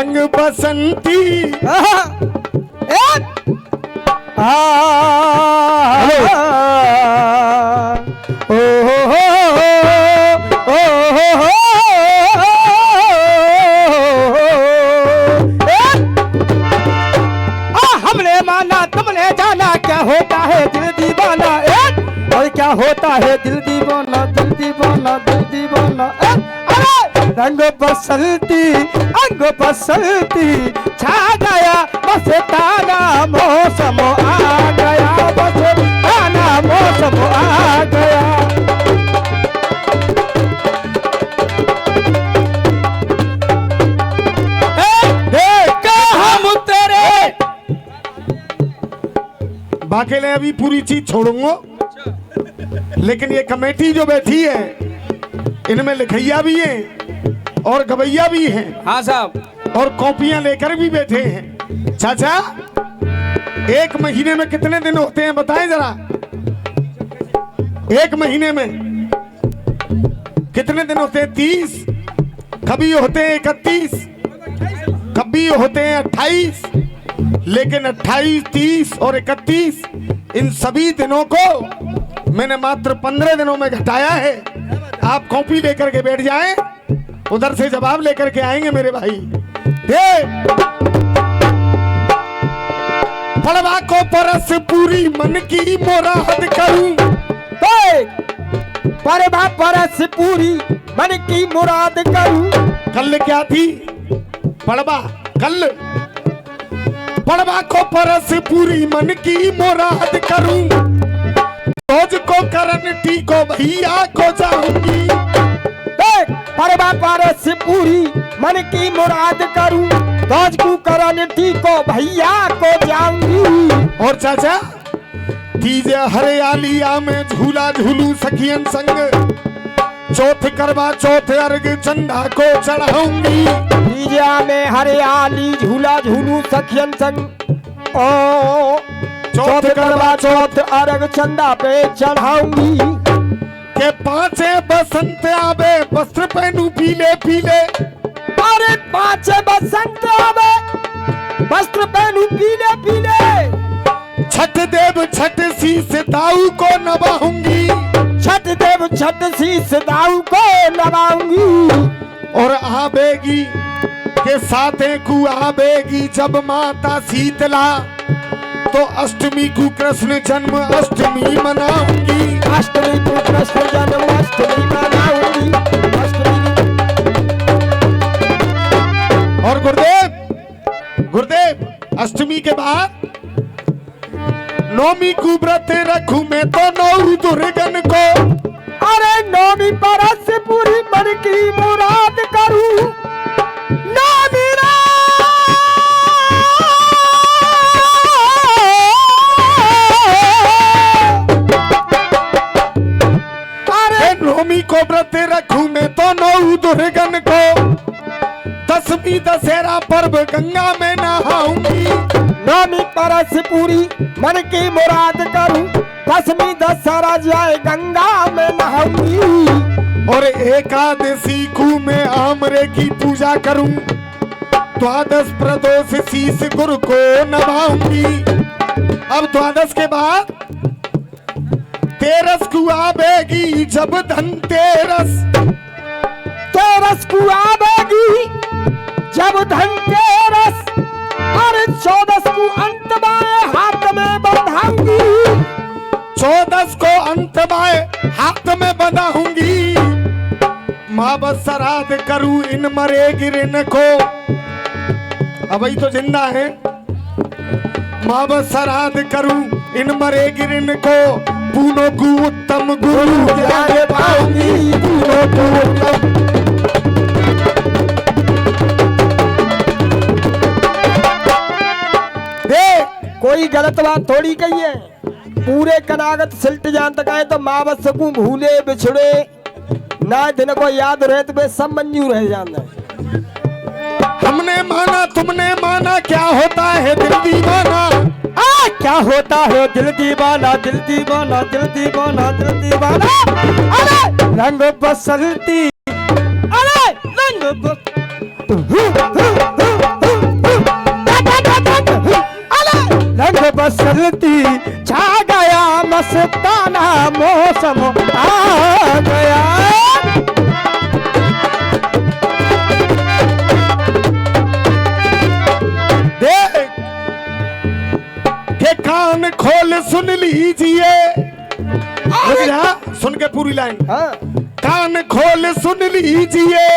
रंग बसंती हमने माना तुमने जाना क्या होता है दिल दीवाना और क्या होता है दिल दीवाना दिल दीवाना दिल दीवाना रंग बसंती अंग बसंती छा गया बस ताना मौसम आ गया बस ताना मौसम आ गया देखा हम तेरे बाकी ले अभी पूरी चीज छोड़ूंगा, लेकिन ये कमेटी जो बैठी है इनमें लिखैया भी है और गवैया भी हैं। हाँ साहब, और कॉपियां लेकर भी बैठे हैं। चाचा, एक महीने में कितने दिन होते हैं बताएं जरा। एक महीने में कितने दिन होते हैं? 30, कभी होते हैं 31, कभी होते हैं 28, लेकिन 28, 30 और 31 इन सभी दिनों को मैंने मात्र 15 दिनों में घटाया है। आप कॉपी लेकर के बैठ जाएं, उधर से जवाब लेकर के आएंगे मेरे भाई। पड़वा को परस पूरी मन की मुराद करूं, पड़वा परस पूरी मन की मुराद करूं। कल क्या थी पड़वा? कल पड़वा को परस पूरी मन की मुराद करूं, रोज को करन टी को भैया को जाऊंगी। पड़वा परस पूरी मन की मुराद करूं, रोज को करन टी को भैया को जाऊंगी। और चाचा, तीज हरियालिया में झूला झूलू सखियन संग, चौथ करवा चौथ अर्घ चंदा को चढ़ाऊंगी। तीजा में हरियाली झूला झूलू सखियन संग, ओ चौथ करवा चौथ अर्घ चंदा पे चढ़ाऊंगी। के पांचे बसंत आवे वस्त्र पहनू पीले पीले, अरे पांचे बसंत आवे वस्त्र पहनू पीले पीले। छठ देव छठ शीस दाऊ को नभाऊंगी, छठ देव छठ शीस दाऊ को नभाऊंगी। और आबेगी के साथे को आबेगी जब माता शीतला, तो अष्टमी को कृष्ण जन्म अष्टमी मनाऊंगी। अष्टमी को कृष्ण जन्म अष्टमी मनाऊंगी। और गुरुदेव अष्टमी के बाद नौमी को व्रत रखूं मैं तो नौ दुर्गन को, अरे नौमी परस पूरी मन की मुराद करूं। नौमी नौमी को व्रत रखूं मैं तो नौ दुर्गन को, 10वीं दशहरा पर्व गंगा में नहाऊंगी। नौमी परस पूरी मन की मुराद करूं, 10वीं दशहरा जाए गंगा में नहाऊंगी। और एकादशी को मैं आमरे की पूजा करूं, द्वादश प्रदोष शीस गुरु को नभाऊंगी। अब द्वादश के बाद 13 को आवेगी जब धनतेरस, 13 को आवेगी जब धनतेरस। अरे 14 को अंत बाएं हाथ में बंधाऊंगी, 14 को अंत बाएं हाथ में बंधाऊंगी। माँ बस श्राद्ध करूं इन मरे गिरन को, अभी तो जिंदा है। माँ बस श्राद्ध करूं इन मरे गिरन को, पूनों को उत्तम गुरु ज्ञान पाऊंगी। पूनों को उत्तम कोई गलत बात थोड़ी कही है। पूरे कनागत सिल्ट जान तक आए तो माँ बस को भूले बिछड़े ना दिन को याद रहे तो सब मंजूर है जाना। हमने माना तुमने माना क्या होता है दिल दीवाना, क्या होता है दिल दीवाना दिल दीवाना दिल दीवाना दिल दीवाना। अरे रंग बसंती, अरे रंग बसंती छा गया, मस्ताना मौसम आ गया। देख के कान खोल सुन लीजिए, बुझा? सुन के पूरी लाइन। हाँ। कान खोल सुन लीजिए,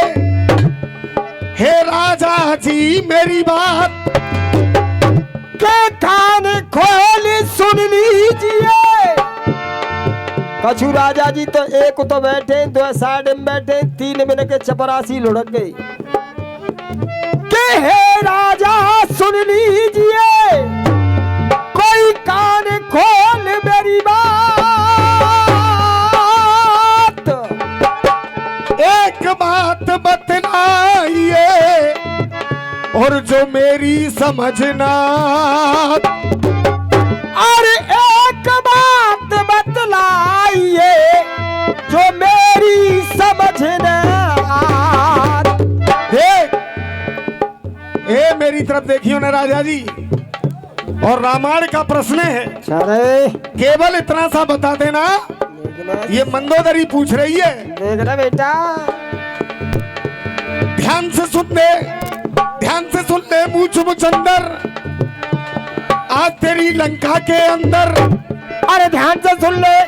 हे राजा जी मेरी बात, के कान खोल सुन लीजिए। कछु राजा जी तो एक तो बैठे, दो साइड में बैठे, 3 मिनट के चपरासी लुढ़क गई। के हे राजा सुन लीजिए, कोई कान खोल मेरी बात। एक बात बतलाइए और जो मेरी समझना, और एक बात बतलाइए जो मेरी समझना। देख ए मेरी तरफ देखियो ना राजा जी, और रामायण का प्रश्न है, अरे केवल इतना सा बता देना। ये मंदोदरी पूछ रही है, देखना बेटा, ध्यान से सुन ले, ध्यान से सुन ले मूछ मुचंदर, आज तेरी लंका के अंदर। अरे ध्यान से सुन ले,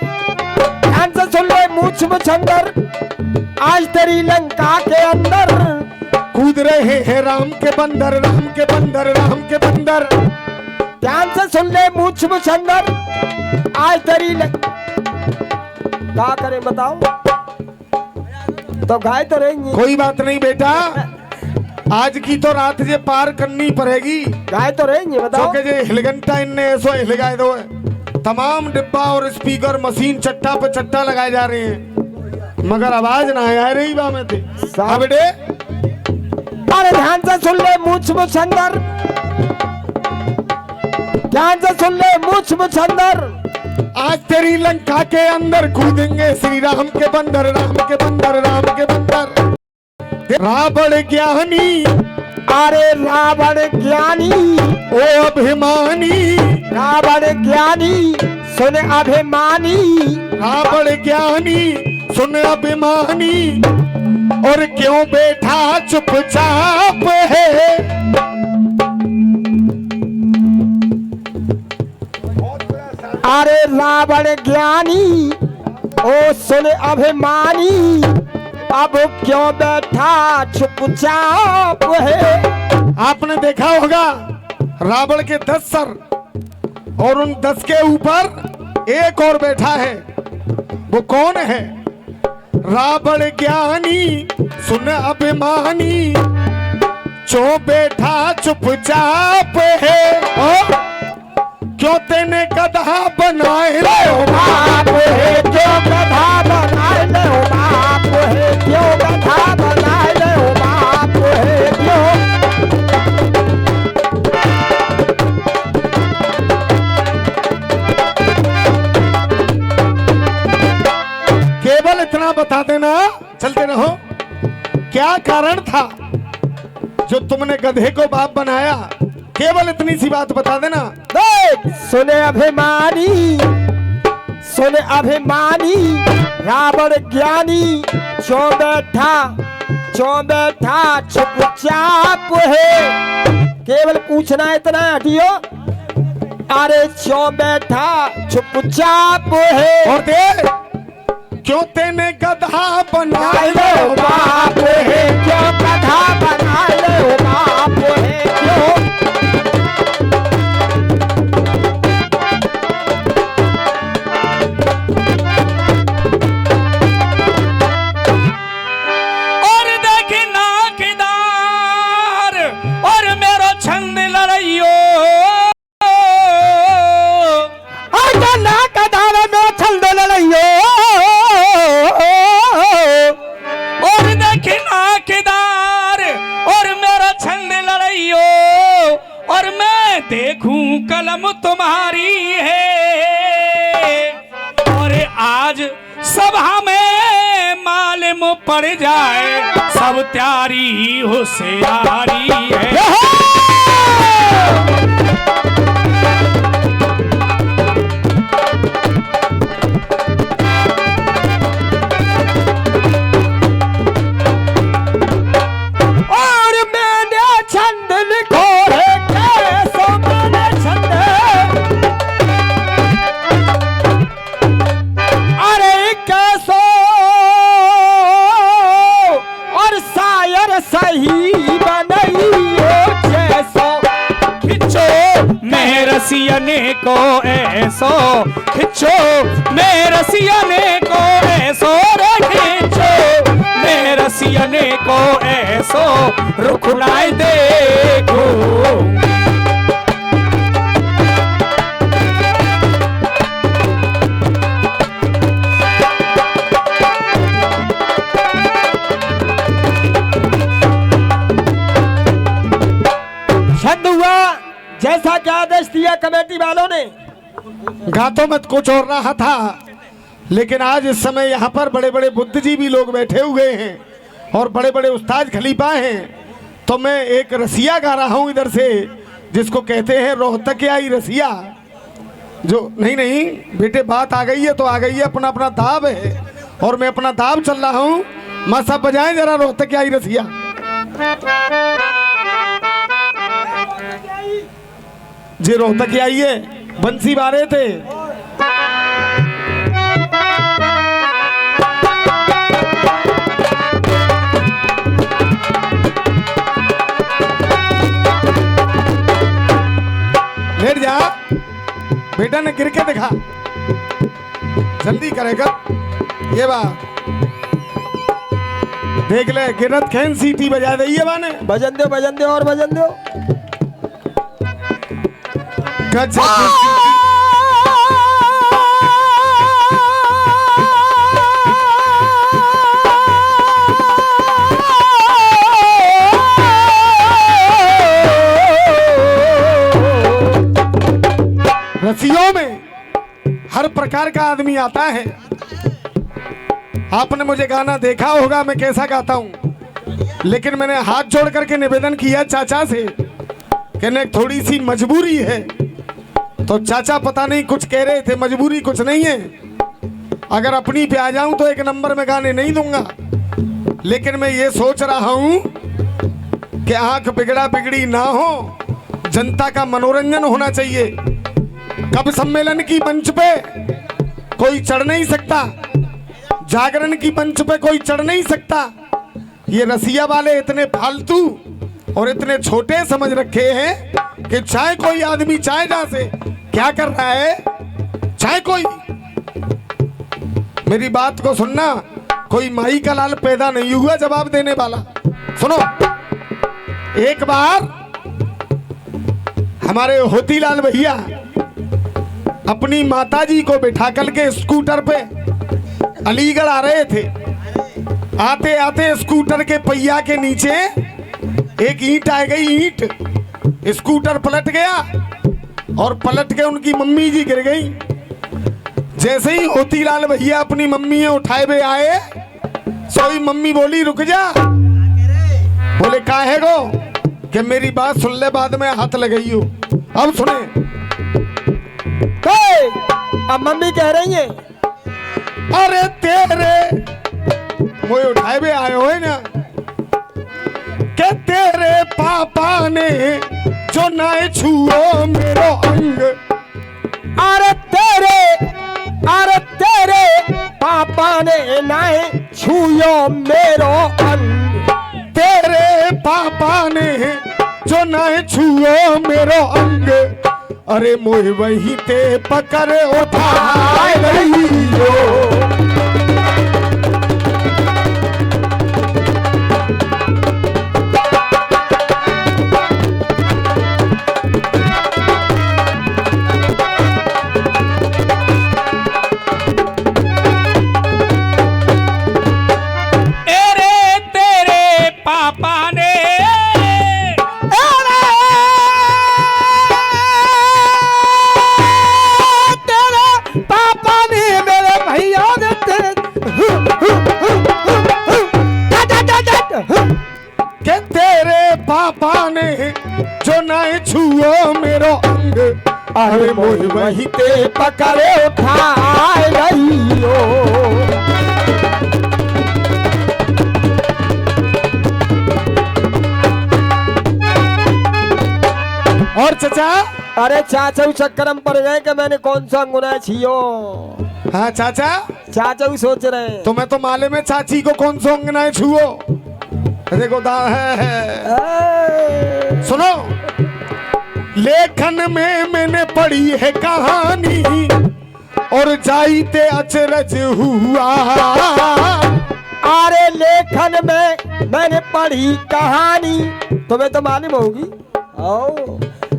ध्यान से सुन ले मूछ मुछंदर, आज तेरी लंका के अंदर कूद रहे हैं राम के बंदर, राम के बंदर, राम के बंदर। ध्यान से सुन ले मूछ मुछंदर, आज तेरी क्या करें बताओ, तो गाय तो रहेंगी। कोई बात नहीं बेटा, आज की तो रात जे पार करनी पड़ेगी। गाय तो रहेंगी बताओ। जो जे हिलगंटा इनने ऐसो हिलगाए दो, तमाम डिब्बा और स्पीकर मशीन चट्टा पे चट्टा लगाए जा रहे हैं, मगर आवाज ना आ रही बा में थे। हाँ बेटे, अरे ध्यान से सुन ले मूछ मुछंदर, ध्यान से सुन ले मूछ मुछंदर, आज तेरी लंका के अंदर कूदेंगे श्री राम के बंदर, राम के बंदर, राम के बंदर। रावण ज्ञानी, अरे रावण ज्ञानी, ओ अभिमानी, रावण ज्ञानी सुन अभिमानी, रावण ज्ञानी सुन अभिमानी, और क्यों बैठा चुपचाप है। अरे रावण ज्ञानी ओ सुन अभिमानी, अब क्यों बैठा चुपचाप है। आपने देखा होगा रावण के 10 सर, और उन 10 के ऊपर एक और बैठा है, वो कौन है? रावण ज्ञानी सुन अभिमानी, जो बैठा चुपचाप है। और क्यों तेने गधा बनाए लो बाप है, क्यों गधा बनाए लो बाप है, क्यों गधा बनाए लो बाप है, क्यों। केवल इतना बता देना, चलते रहो। क्या कारण था जो तुमने गधे को बाप बनाया? केवल इतनी सी बात बता देना। देख सुने अभिमानी, सुने अभिमानी, रावण ज्ञानी जो बैठा चुपचाप है। केवल पूछना इतना हटियो, अरे जो बैठा चुपचाप है। और दे क्यों तेने गधा बनाए लो बाप है, क्यों गधा बनाए लो बाप है, क्यों। और देखना किदार और मेरो छंद लड़ाइयो, और ना कदार में छंद लड़ाइयो, और देखना किदार और मेरा छंद लड़ाइयो, और मैं देखूं कलम तुम्हारी है। और आज सभा में मालूम पड़ जाए सब त्यारी होशियारी है। रसियने को ऐसो खिंचो, मैं रसियने को ऐसो रे खिंचो, मैं रसियने को ऐसो रुखलाए देखो। छंद हुआ जैसा कि आदेश दिया कमेटी वालों ने। गा तो मत कुछ और रहा था, लेकिन आज इस समय यहाँ पर बड़े बड़े बुद्धिजीवी लोग बैठे हुए हैं और बड़े बड़े उस्ताद खलीफा हैं, तो मैं एक रसिया गा रहा हूँ इधर से, जिसको कहते हैं रोहतकियाई रसिया। जो नहीं नहीं बेटे, बात आ गई है तो आ गई है, अपना अपना दाब है और मैं अपना दाब चल रहा हूँ। माँ साहब बजाएं जरा रोहतकियाई रसिया। जी रोहतकियाई है, बंसी बारे थे। लेट जा बेटा ने गिर के दिखा, जल्दी करेगा ये बात देख ले। गिरत खैन सीटी बजा दी है बाने। भजन दो और भजन दो। रसियों में हर प्रकार का आदमी आता है। आपने मुझे गाना देखा होगा मैं कैसा गाता हूं, लेकिन मैंने हाथ जोड़ करके निवेदन किया चाचा से, कहने थोड़ी सी मजबूरी है। तो चाचा पता नहीं कुछ कह रहे थे, मजबूरी कुछ नहीं है। अगर अपनी पे आ जाऊं तो एक नंबर में गाने नहीं दूंगा, लेकिन मैं ये सोच रहा हूं कि आंख बिगड़ा बिगड़ी ना हो, जनता का मनोरंजन होना चाहिए। कब सम्मेलन की मंच पे कोई चढ़ नहीं सकता, जागरण की मंच पे कोई चढ़ नहीं सकता। ये रसिया वाले इतने फालतू और इतने छोटे समझ रखे हैं कि चाहे कोई आदमी चाहे जहां से क्या कर रहा है, चाहे कोई, मेरी बात को सुनना, कोई माई का लाल पैदा नहीं हुआ जवाब देने वाला। सुनो, एक बार हमारे होतीलाल भैया अपनी माताजी को बिठा कर के स्कूटर पे अलीगढ़ आ रहे थे। आते आते स्कूटर के पहिया के नीचे एक ईंट आ गई। ईंट स्कूटर पलट गया और पलट के उनकी मम्मी जी गिर गई। जैसे ही होतीलाल भैया अपनी मम्मी उठाए हुए आए, सोई मम्मी बोली रुक जा। बोले काहे गो? कि मेरी बात सुन ले, बाद में हाथ लगाई हो। अब सुने, अब मम्मी कह रही है, अरे तेरे वो उठाए हुए आए हो ना, के तेरे पापा ने जो ना छुओ मेरो अंग। अरे तेरे पापा ने ना छुओ मेरो अंग। तेरे पापा ने जो ना छुओ मेरो अंग। अरे मोह वही ते पकड़ उठाए रही हो। पापा ने जो ना छुओ मेरो अंग। अरे मोह वही ते पकड़े उठाए रही हो। और चचा, अरे चाचा चक्कर में पड़ गए कि मैंने कौन सा गुनाह छियो। हाँ चाचा, चाचा सोच रहे हैं तो मैं तो माले में चाची को कौन सा अंगना छुओ। देखो है। सुनो, लेखन में मैंने पढ़ी है कहानी और जाइते अचरज हुआ। अरे लेखन में मैंने पढ़ी कहानी, तुम्हें तो मालूम होगी। ओ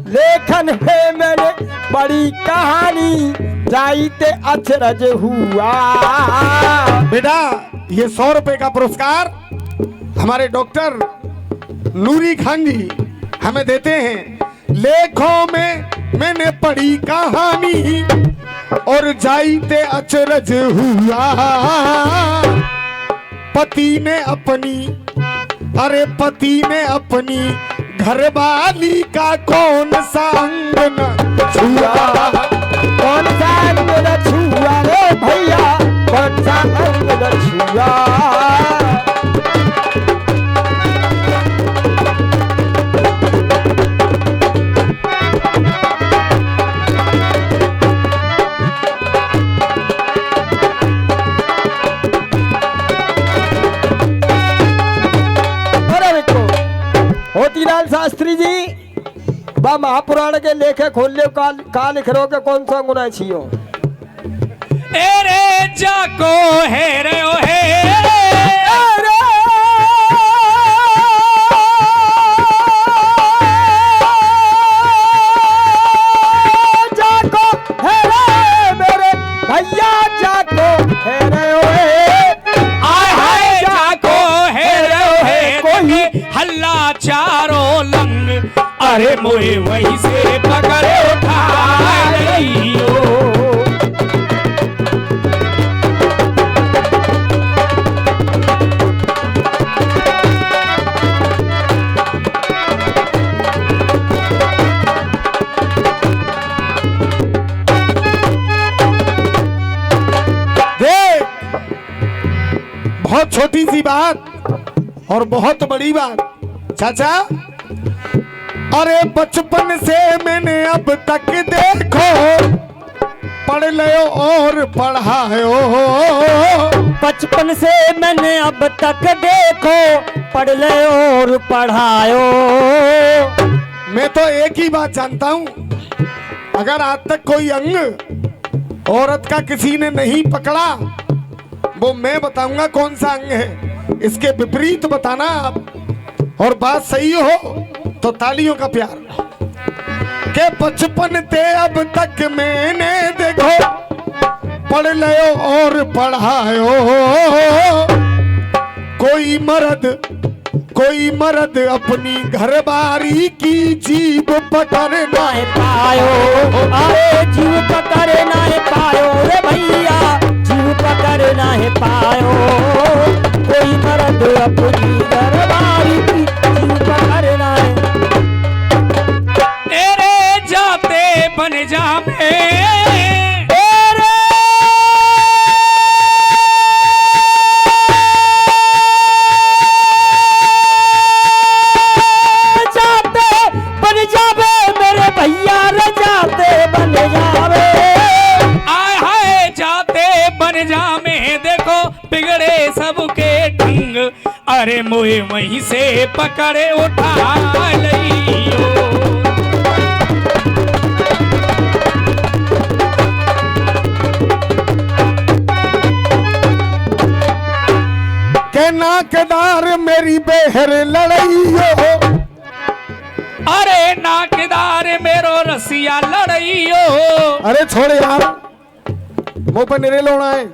लेखन में मैंने पढ़ी कहानी, जाइते अचरज हुआ। बेटा ये 100 रुपए का पुरस्कार हमारे डॉक्टर नूरी खान जी हमें देते हैं। लेखों में मैंने पढ़ी कहानी और जाइते अचरज हुआ। पति ने अपनी घरवाली का कौन सा अंग न छुआ। कौन सा अंग न छुआ रे भैया, कौन सा अंग न छुआ। मोतीलाल शास्त्री जी बा महापुराण के लेखे खोल ले का लिख रहो के कौन सा गुना छियो। एरे जाको है रे ओ है जाको है रे मेरे भैया, जाको है रे ओ आय हाय जाको है रे ओ है कोई हल्ला चारों लंग। अरे मोए वहीं से पकड़े उठा लियो। बहुत छोटी सी बात और बहुत बड़ी बात चाचा। अरे बचपन से मैंने अब तक देखो पढ़ लो और पढ़ायो। बचपन से मैंने अब तक देखो पढ़ ले और पढ़ायो। मैं तो एक ही बात जानता हूँ, अगर आज तक कोई अंग औरत का किसी ने नहीं पकड़ा, वो मैं बताऊंगा कौन सा अंग है, इसके विपरीत बताना आप, और बात सही हो तो तालियों का प्यार। के बचपन ते अब तक मैंने देखो पढ़ लो और पढ़ायो। कोई मर्द अपनी घरबारी की जीभ पकड़ ना पायो। अरे जीव पकड़ ना पायो रे भैया, जीव पकड़ ना पायो। कोई मर्द अपनी घरवाली की जीव पकड़ ना। तेरे जाते बन जामे बिगड़े सबके ढंग। अरे मोए वहीं से पकड़े उठा लियो। के नाकदार मेरी बेहर लड़ाइयो। अरे नाकदार मेरो रसिया लड़ाइयो। अरे छोड़ यार, मुंह पर निरे लोना है,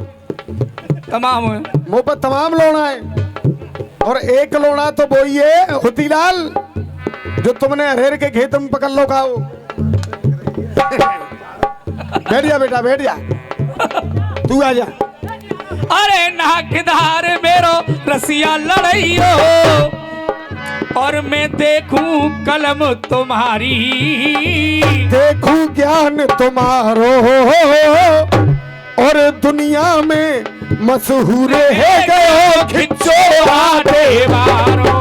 तमाम मुंह पर तमाम लोना है। और एक लोना तो वो ही है होतीलाल जो तुमने अरेर के खेत में पकड़ लो खाओ। बैठ जा बेटा, बैठ जा, तू आ जा। अरे नाकदार मेरो रसिया लड़ाइयो, और मैं देखूं कलम तुम्हारी, देखूं ज्ञान तुम्हारो, और दुनिया में मशहूर है गयो खिच्चो आटे बारो।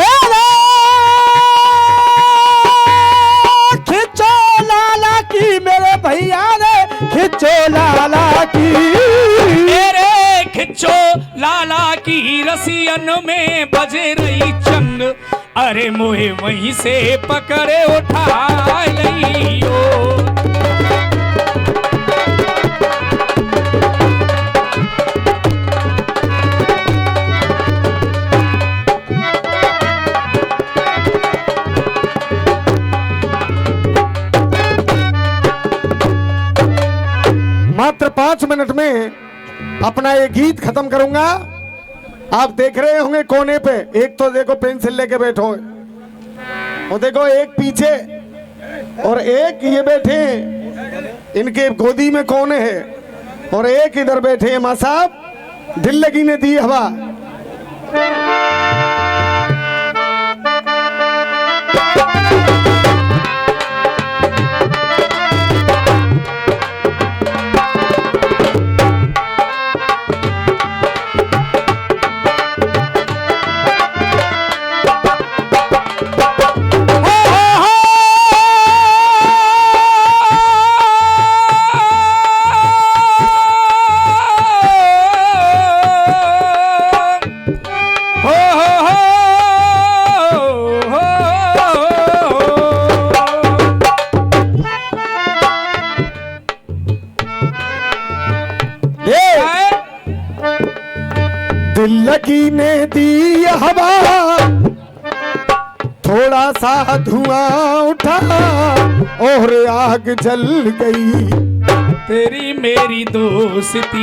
ए की। तेरे खिंचो लाला की रसियन में बजे रही चंग, अरे मोहे वहीं से पकड़े उठा लियो। मात्र 5 मिनट में अपना ये गीत खत्म करूंगा। आप देख रहे होंगे कोने पे एक तो देखो पेंसिल लेके बैठो है, और देखो एक पीछे और एक ये बैठे हैं, इनके गोदी में कौन है, और एक इधर बैठे हैं माँ साहब, दिल लगी ने दी हवा। दिल लगी ने दी हवा, थोड़ा सा धुआं उठा और आग जल गई। तेरी मेरी दोस्ती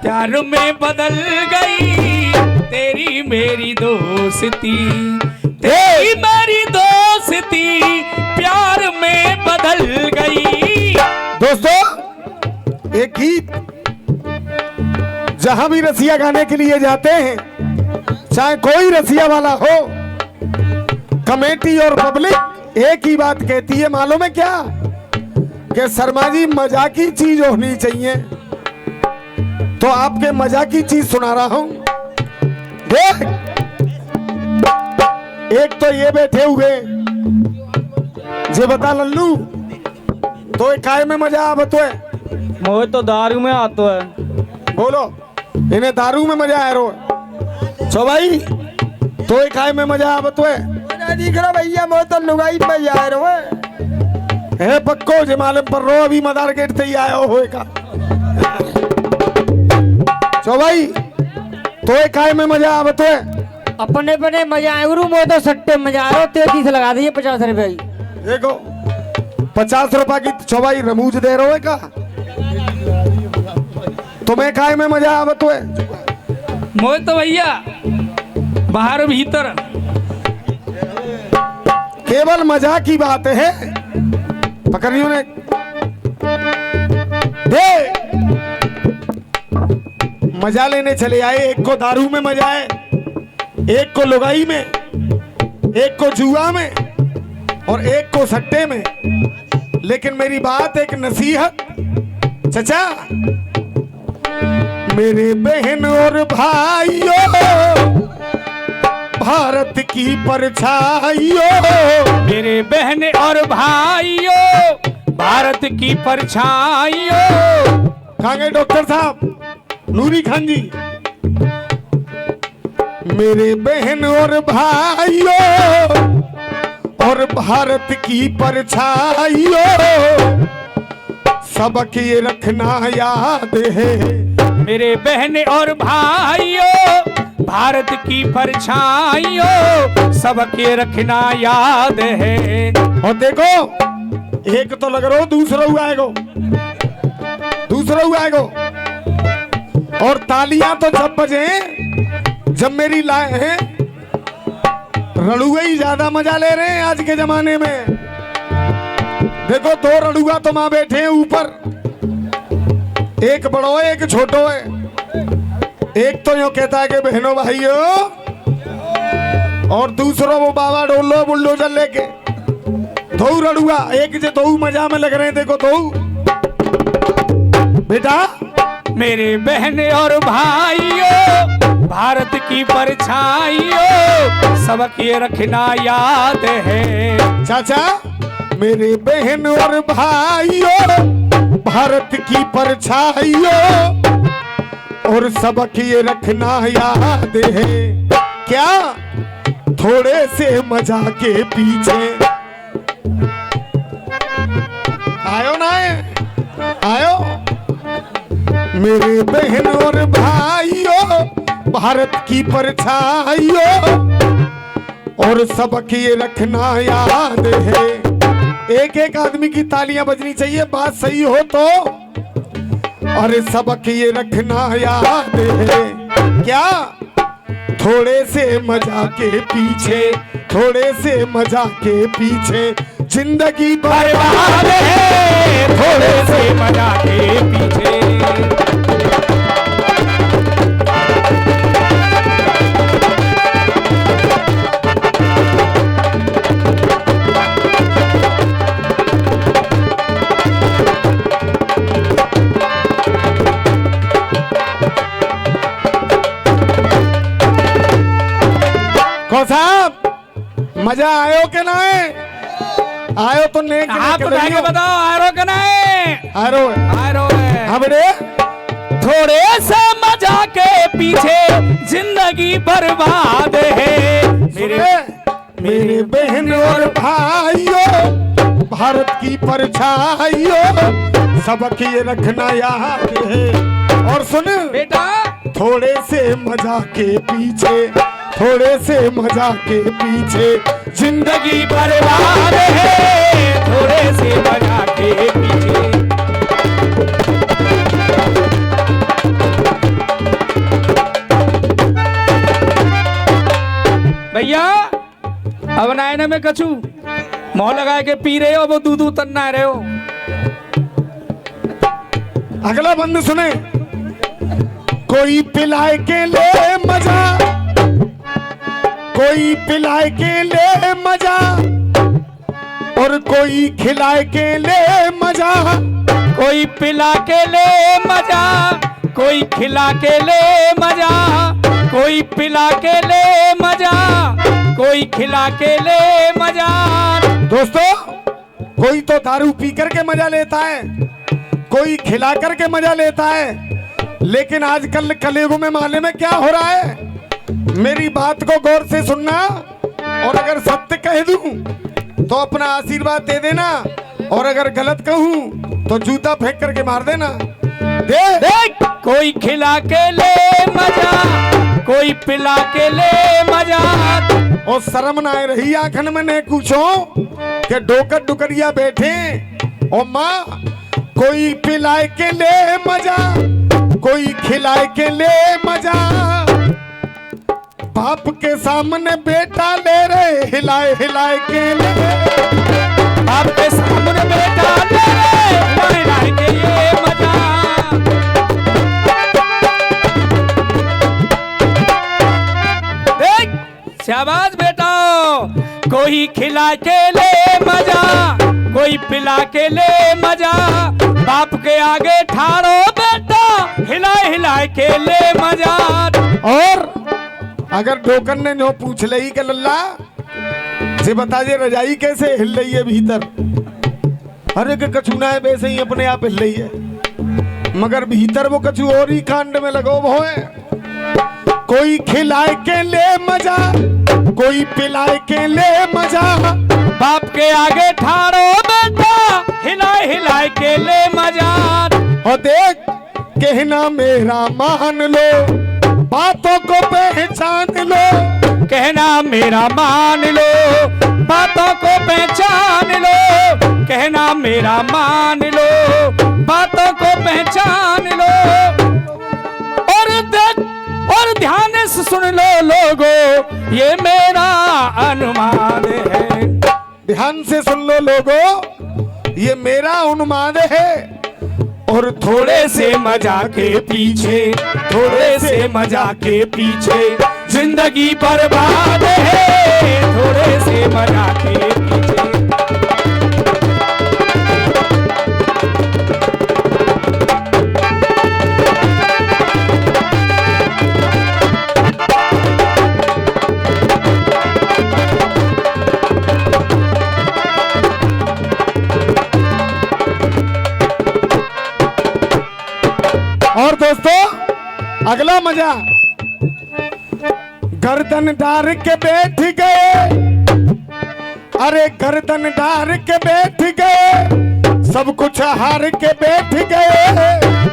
प्यार में बदल गई, तेरी मेरी दोस्ती, तेरी मेरी दोस्ती प्यार में बदल गई। दोस्तों, एक गीत जहां भी रसिया गाने के लिए जाते हैं, चाहे कोई रसिया वाला हो, कमेटी और पब्लिक एक ही बात कहती है, मालूम है क्या? कि शर्मा जी मजाकी चीज होनी चाहिए। तो आपके मजाकी चीज सुना रहा हूं। देख, एक तो ये बैठे हुए जे बता लल्लू, तो काय में मजा आवत है? मोहे तो दारू में आतो है। बोलो, इन्हें दारू में मजा आ रो छो भाई, तो काय में मजा आवत है? दिख रहा भैया, मोहे तो लुगाई में जा रहे है पक्को जे मालूम पर रो, अभी मदार गेट से ही आया होएगा। छो भाई, तो काय में मजा आवत है? अपने अपने मजा आए गुरु, मोहे तो सट्टे मजा आ रहा, 33 लगा दिए 50 रुपए। देखो 50 रुपए की छो भाई रमूज दे रहे हो का? तुम्हें काय में मजा आवत है? मोहे तो भैया बाहर भीतर केवल मजा की बात है। पकड़ियो ने दे, मजा लेने चले आए। एक को दारू में मजा है, एक को लुगाई में, एक को जुआ में, और एक को सट्टे में। लेकिन मेरी बात एक नसीहत, चचा मेरे बहन और भाइयों, भारत की परछाइयों, मेरे बहन और भाइयों, भारत की परछाइयों। कहाँ गए डॉक्टर साहब? नूरी खान जी। मेरे बहन और भाइयों और भारत की परछाइयों, सबक ये रखना याद है। मेरे बहन और भाइयों, भारत की परछाइयों, सबके रखना याद है। और देखो, एक तो लग रहा हो, दूसरा हुआ आएगो, दूसरा हुआ आएगो। और तालियां तो जब बजे जब मेरी लाए हैं, रड़ुए ही ज्यादा मजा ले रहे हैं आज के जमाने में। देखो 2 रड़ुआ तो मां बैठे हैं ऊपर, एक बड़ो है एक छोटो है। एक तो यूं कहता है कि बहनों भाइयों, और दूसरा वो बाबा डोलो बुलडोजर लेके। 2 रड़ुआ, एक जे 2 मजा में लग रहे हैं। देखो 2 बेटा, मेरे बहन और भाइयों, भारत की परछाइयों, सबक ये रखना याद है। चाचा मेरे बहन और भाइयों, भारत की परछाइयों और सबक ये रखना याद है क्या थोड़े से मजा के पीछे आयो ना आयो मेरे बहन और भाइयों भारत की परछाइयों और सबक ये रखना याद है। एक एक आदमी की तालियां बजनी चाहिए बात सही हो तो। और सबक ये रखना याद है क्या थोड़े से मजा के पीछे थोड़े से मजा के पीछे जिंदगी बर्बाद है थोड़े से मजा के पीछे। कौन साहब मजा आयो के ना आयो तो नहीं आप बताएंगे बताओ आरो का नहीं आरो आरो है हमरे थोड़े से मजा के पीछे जिंदगी बर्बाद है मेरे बहन और भाइयों भारत की परछाइयों सबक ये रखना याद है। और सुन बेटा थोड़े से मजा के पीछे थोड़े से मजा के पीछे जिंदगी बर्बाद है थोड़े से मजा के पीछे। भैया अब नायना में कछु मोह लगा के पी रहे हो वो दूध तन्ना रहे हो। अगला बंद सुने कोई पिलाए के ले मजा कोई पिलाए के ले मजा और कोई खिलाए के ले मजा कोई पिला के ले मजा कोई खिला के ले मजा कोई पिला के ले मजा कोई खिला के ले मजा। दोस्तों कोई तो दारू पी करके मजा लेता है कोई खिला करके मजा लेता है लेकिन आजकल कलयुग में माले में क्या हो रहा है मेरी बात को गौर से सुनना और अगर सत्य कह दूं तो अपना आशीर्वाद दे देना और अगर गलत कहूं तो जूता फेंक करके मार देना। देख कोई खिला के ले मजा कोई पिला के ले मजा और शर्म ना रही आखन में ने पूछो कि डोकर डुकरिया बैठे और माँ कोई पिलाए के ले मजा कोई खिलाए के ले मजा बाप के सामने बेटा ले रहे हिलाए हिलाए के ले बाप के सामने बेटा ले रहे हिलाए हिलाए के ये मजा। देख शाबाश बेटा कोई खिला के ले मजा कोई पिला के ले मजा बाप के आगे ठाड़ो बेटा हिलाए हिलाए के ले मजा। और अगर डोकर ने नो पूछ लई के लल्ला से बता जे रजाई कैसे हिल रही है भीतर अरे के कछुना है वैसे ही अपने आप हिल रही है मगर भीतर वो कछु और ही कांड में लगो वो है। कोई खिलाए के ले मजा कोई पिलाए के ले मजा बाप के आगे ठाड़ो बेटा हिलाए हिलाए के ले मजा। और देख कहना मेरा मान लो बातों को पहचान लो कहना मेरा मान लो बातों को पहचान लो कहना मेरा मान लो बातों को पहचान लो। और देख और ध्यान से सुन लो लोगों ये मेरा अनुमान है। ध्यान से सुन लो लोगों ये मेरा अनुमान है। और थोड़े से मजा के पीछे थोड़े से मजा के पीछे जिंदगी बर्बाद है थोड़े से मजा के पीछे। अगला मजा, गर्दन डार के बैठ गए, अरे गर्दन डार के बैठ गए, सब कुछ हार के बैठ गए,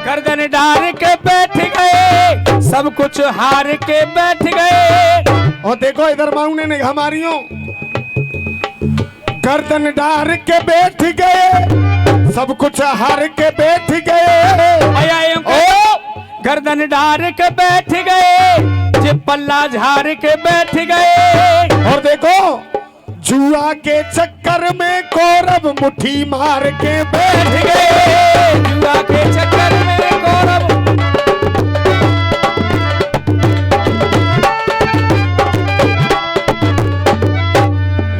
गर्दन डार के बैठ गए, सब कुछ हार के बैठ गए। और देखो इधर माऊने ने हमारियों, गर्दन डार के बैठ गए, सब कुछ हार के बैठ गए, ओ गर्दन डार के बैठ गए, जे पल्ला झाड़ के बैठ गए। और देखो जुआ के चक्कर में कौरव मुट्ठी मार के बैठ गए, जुआ के चक्कर में कौरव।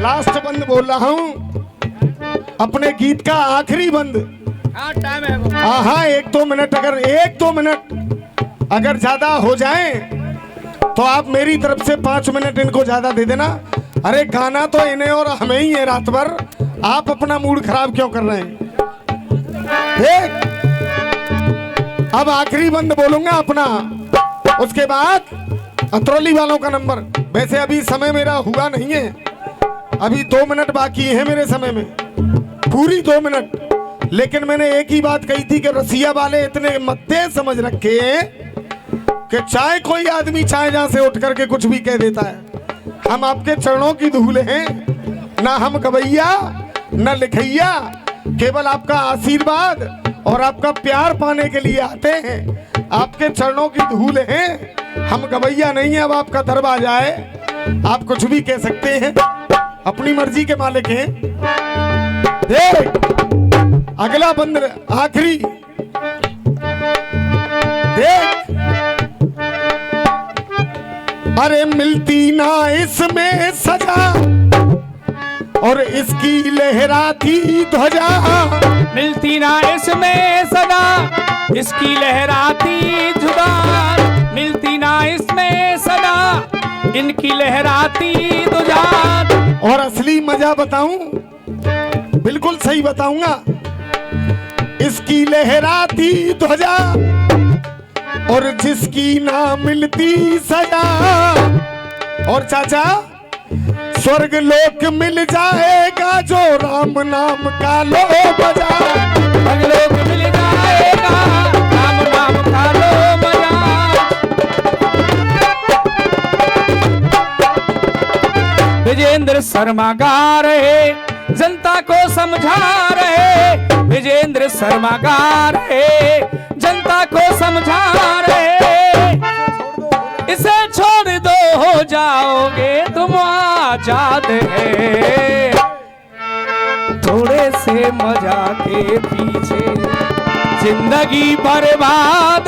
लास्ट बंद बोल रहा हूं, अपने गीत का आखिरी बंद। हाँ टाइम है। हाँ 1-2 मिनट, अगर 1-2 मिनट अगर ज्यादा हो जाए तो आप मेरी तरफ से 5 मिनट इनको ज्यादा दे देना। अरे गाना तो इन्हें और हमें ही है रात भर, आप अपना मूड खराब क्यों कर रहे हैं? ठीक, अब आखिरी बंद बोलूंगा अपना, उसके बाद अतरौली वालों का नंबर। वैसे अभी समय मेरा हुआ नहीं है, अभी 2 मिनट बाकी है मेरे समय में, पूरी 2 मिनट। लेकिन मैंने एक ही बात कही थी कि रसिया वाले इतने मत्ते समझ रखे हैं कि चाहे कोई आदमी चाहे जहां से उठ करके कुछ भी कह देता है। हम आपके चरणों की धूल हैं, ना हम गवैया न लिखैया, केवल आपका आशीर्वाद और आपका प्यार पाने के लिए आते हैं। आपके चरणों की धूल हैं, हम गवैया नहीं है। अब आपका दरवाजा है, आप कुछ भी कह सकते हैं, अपनी मर्जी के मालिक हैं। देख अगला बंद आखिरी, देख अरे मिलती ना इसमें सजा और इसकी लहराती ध्वजा, मिलती ना इसमें सदा, इसकी लहराती ध्वजा, मिलती ना इसमें सदा, इनकी लहराती ध्वजा। और असली मजा बताऊं, बिल्कुल सही बताऊंगा, इसकी लहराती ध्वजा और जिसकी ना मिलती सजा। और चाचा स्वर्ग लोक मिल जाएगा जो राम नाम का लो बजा, स्वर्ग लोक मिल जाएगा राम नाम का लो बजा। विजेंद्र शर्मा गा रहे, जनता को समझा रहे, विजेंद्र शर्मा गा रहे, जनता को समझा रहे। इसे छोड़ दो हो जाओगे तुम आजाद है, थोड़े से मजा के पीछे जिंदगी बर्बाद